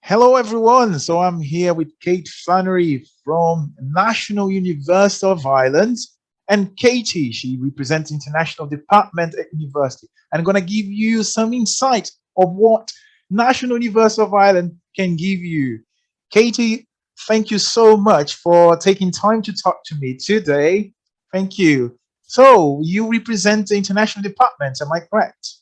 Hello, everyone. So I'm here with Kate Flannery from National University of Ireland. And Katie, she represents International Department at University. And I'm going to give you some insight of what National University of Ireland can give you. Katie, thank you so much for taking time to talk to me today. Thank you. So you represent the International Department, am I correct?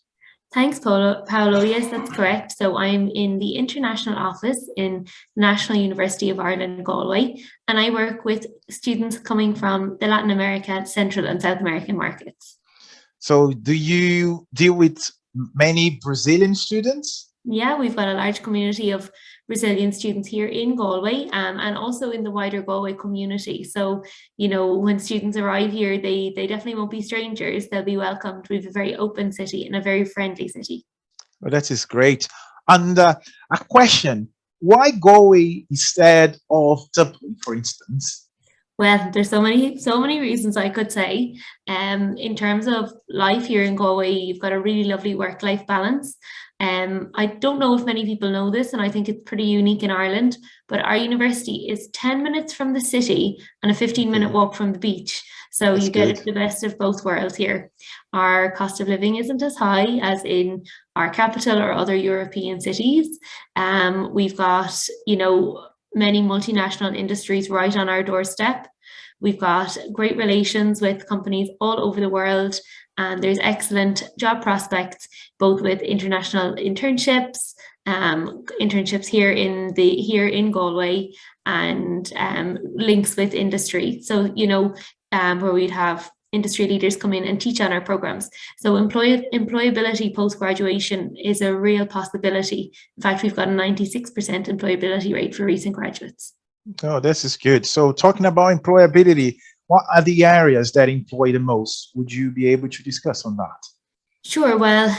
Thanks, Paolo. Yes, that's correct. So I'm in the international office in the National University of Ireland, Galway, and I work with students coming from the Latin America, Central and South American markets. So do you deal with many Brazilian students? Yeah, we've got a large community of Brazilian students here in Galway, and also in the wider Galway community. So, when students arrive here, they definitely won't be strangers. They'll be welcomed. We have a very open city and a very friendly city. Well, that is great. And a question, why Galway instead of Dublin, for instance? Well, there's so many reasons I could say. In terms of life here in Galway, you've got a really lovely work-life balance. I don't know if many people know this, and I think it's pretty unique in Ireland, but our university is 10 minutes from the city and a 15-minute Okay, walk from the beach. So that's you get good. the best of both worlds here. Our cost of living isn't as high as in our capital or other European cities. We've got, many multinational industries right on our doorstep. We've got great relations with companies all over the world, and there's excellent job prospects, both with international internships here in Galway, and links with industry. So where we'd have industry leaders come in and teach on our programs. So employability post-graduation is a real possibility. In fact, we've got a 96% employability rate for recent graduates. Oh, this is good. So talking about employability, what are the areas that employ the most? Would you be able to discuss on that? Sure. Well,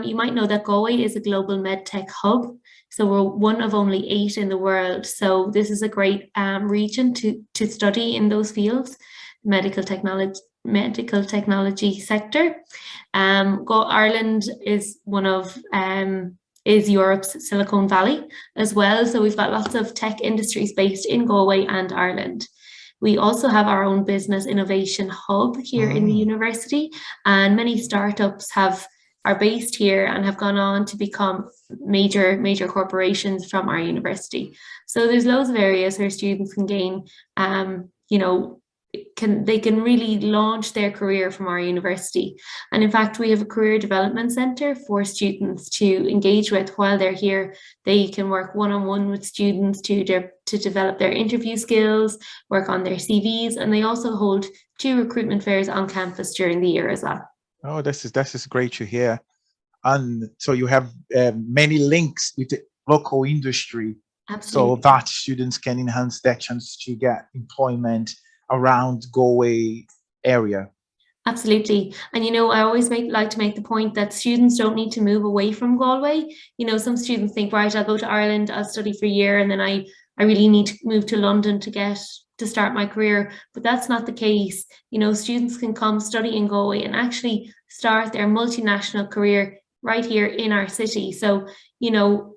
you might know that Galway is a global medtech hub. So we're one of only 8 in the world. So this is a great region to study in those fields, medical technology sector. Ireland is is Europe's Silicon Valley as well. So we've got lots of tech industries based in Galway and Ireland. We also have our own business innovation hub here in the Mm, university, and many startups are based here and have gone on to become major corporations from our university. So there's loads of areas where students can gain, you know, they can really launch their career from our university. And in fact, we have a career development centre for students to engage with while they're here. They can work one-on-one with students to develop their interview skills, work on their CVs, and they also hold 2 recruitment fairs on campus during the year as well. oh, this is great to hear. And so you have many links with the local industry so Absolutely. that students can enhance their chance to get employment around Galway area. Absolutely. And I always like to make the point that students don't need to move away from Galway. Some students think, right, I'll go to Ireland, I'll study for a year, and then I really need to move to London to start my career. But that's not the case. Students can come study in Galway and actually start their multinational career right here in our city. So,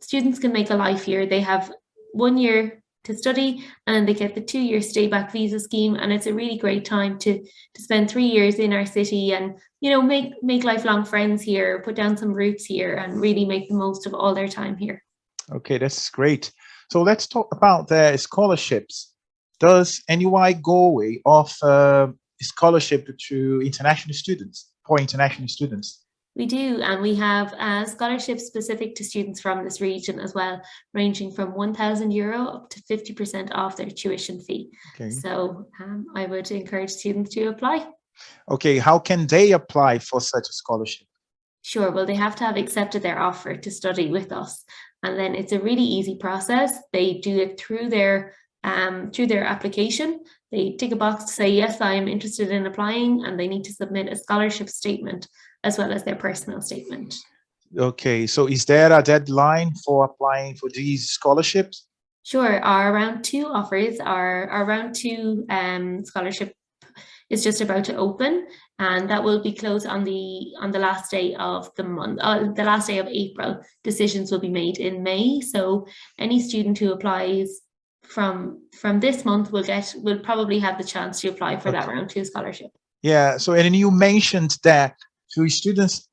students can make a life here. They have 1 year to study, and then they get the 2 year stay back visa scheme, and it's a really great time to spend 3 years in our city and make lifelong friends here, put down some roots here, and really make the most of all their time here. Okay, that's great. So let's talk about the scholarships. Does NUI Galway offer scholarship to international students, for international students? We do, and we have scholarships specific to students from this region as well, ranging from €1,000 up to 50% off their tuition fee. Okay. So I would encourage students to apply. Okay, how can they apply for such a scholarship? Sure, well, they have to have accepted their offer to study with us, and then it's a really easy process. They do it through their application. They tick a box to say, yes, I'm interested in applying, and they need to submit a scholarship statement as well as their personal statement. Okay, so is there a deadline for applying for these scholarships? Sure, our round 2 offers, our round 2 scholarship is just about to open, and that will be closed on the last day of the month, the last day of April. Decisions will be made in May. So any student who applies from this month will probably have the chance to apply for that round 2 scholarship. Yeah. So, and you mentioned that for students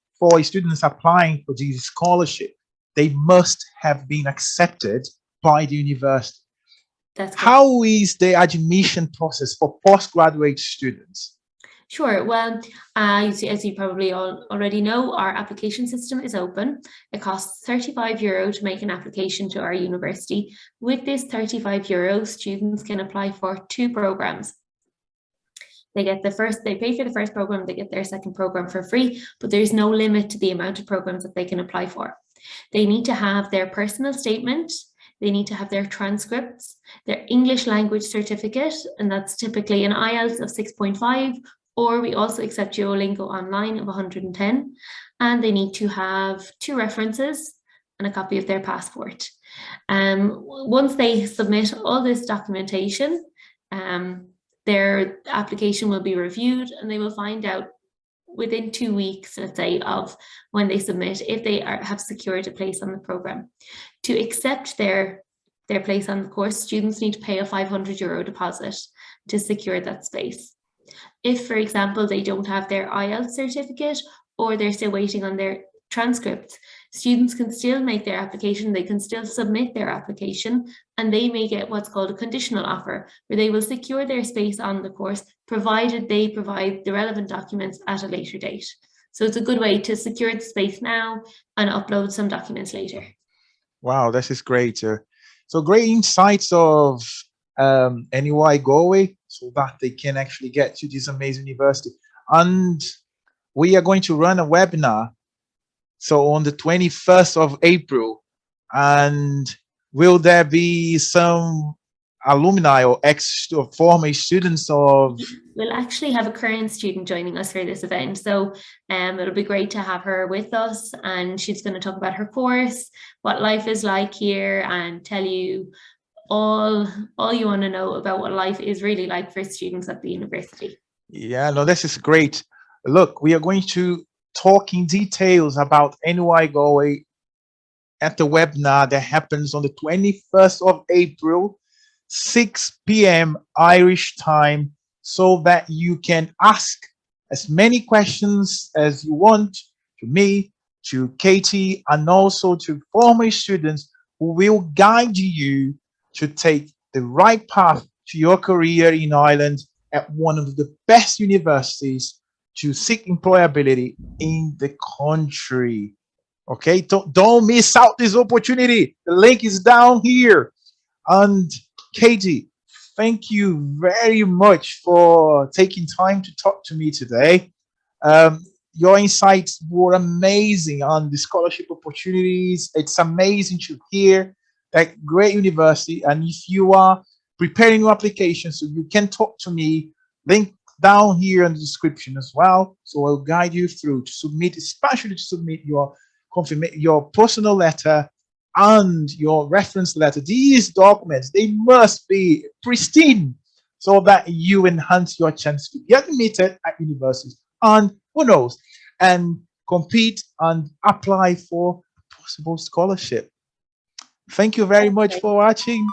applying for this scholarship, they must have been accepted by the university. That's correct. How is the admission process for postgraduate students? Sure. Well, as you probably already know, our application system is open. It costs €35 to make an application to our university. With this €35, students can apply for 2 programs. They pay for the first program, they get their second program for free, but there's no limit to the amount of programs that they can apply for. They need to have their personal statement, they need to have their transcripts, their English language certificate, and that's typically an IELTS of 6.5, or we also accept Duolingo online of 110, and they need to have 2 references and a copy of their passport. Once they submit all this documentation, their application will be reviewed, and they will find out within 2 weeks, let's say, of when they submit, if they have secured a place on the program. To accept their place on the course, students need to pay a €500 deposit to secure that space. If, for example, they don't have their IELTS certificate, or they're still waiting on their transcripts, students can still make their application, they can still submit their application, and they may get what's called a conditional offer, where they will secure their space on the course, provided they provide the relevant documents at a later date. So it's a good way to secure the space now and upload some documents later. Wow, this is great. So great insights of NUI Galway, so that they can actually get to this amazing university. And we are going to run a webinar, so on the 21st of April, and will there be some alumni or former students of? We'll actually have a current student joining us for this event, so it'll be great to have her with us, and she's going to talk about her course, what life is like here, and tell you all you want to know about what life is really like for students at the university. Yeah, no, this is great. Look, we are going to talk in details about NUI Galway at the webinar that happens on the 21st of April, 6 p.m. Irish time, so that you can ask as many questions as you want to me, to Katie, and also to former students who will guide you to take the right path to your career in Ireland at one of the best universities to seek employability in the country. Okay, don't miss out this opportunity. The link is down here. And Katie, thank you very much for taking time to talk to me today. Your insights were amazing on the scholarship opportunities. It's amazing to hear that great university. And if you are preparing your application, so you can talk to me, link down here in the description as well. So I'll guide you through to submit, especially to submit your personal letter and your reference letter. These documents, they must be pristine so that you enhance your chance to get admitted at universities, and who knows, and compete and apply for a possible scholarship. Thank you very much for watching.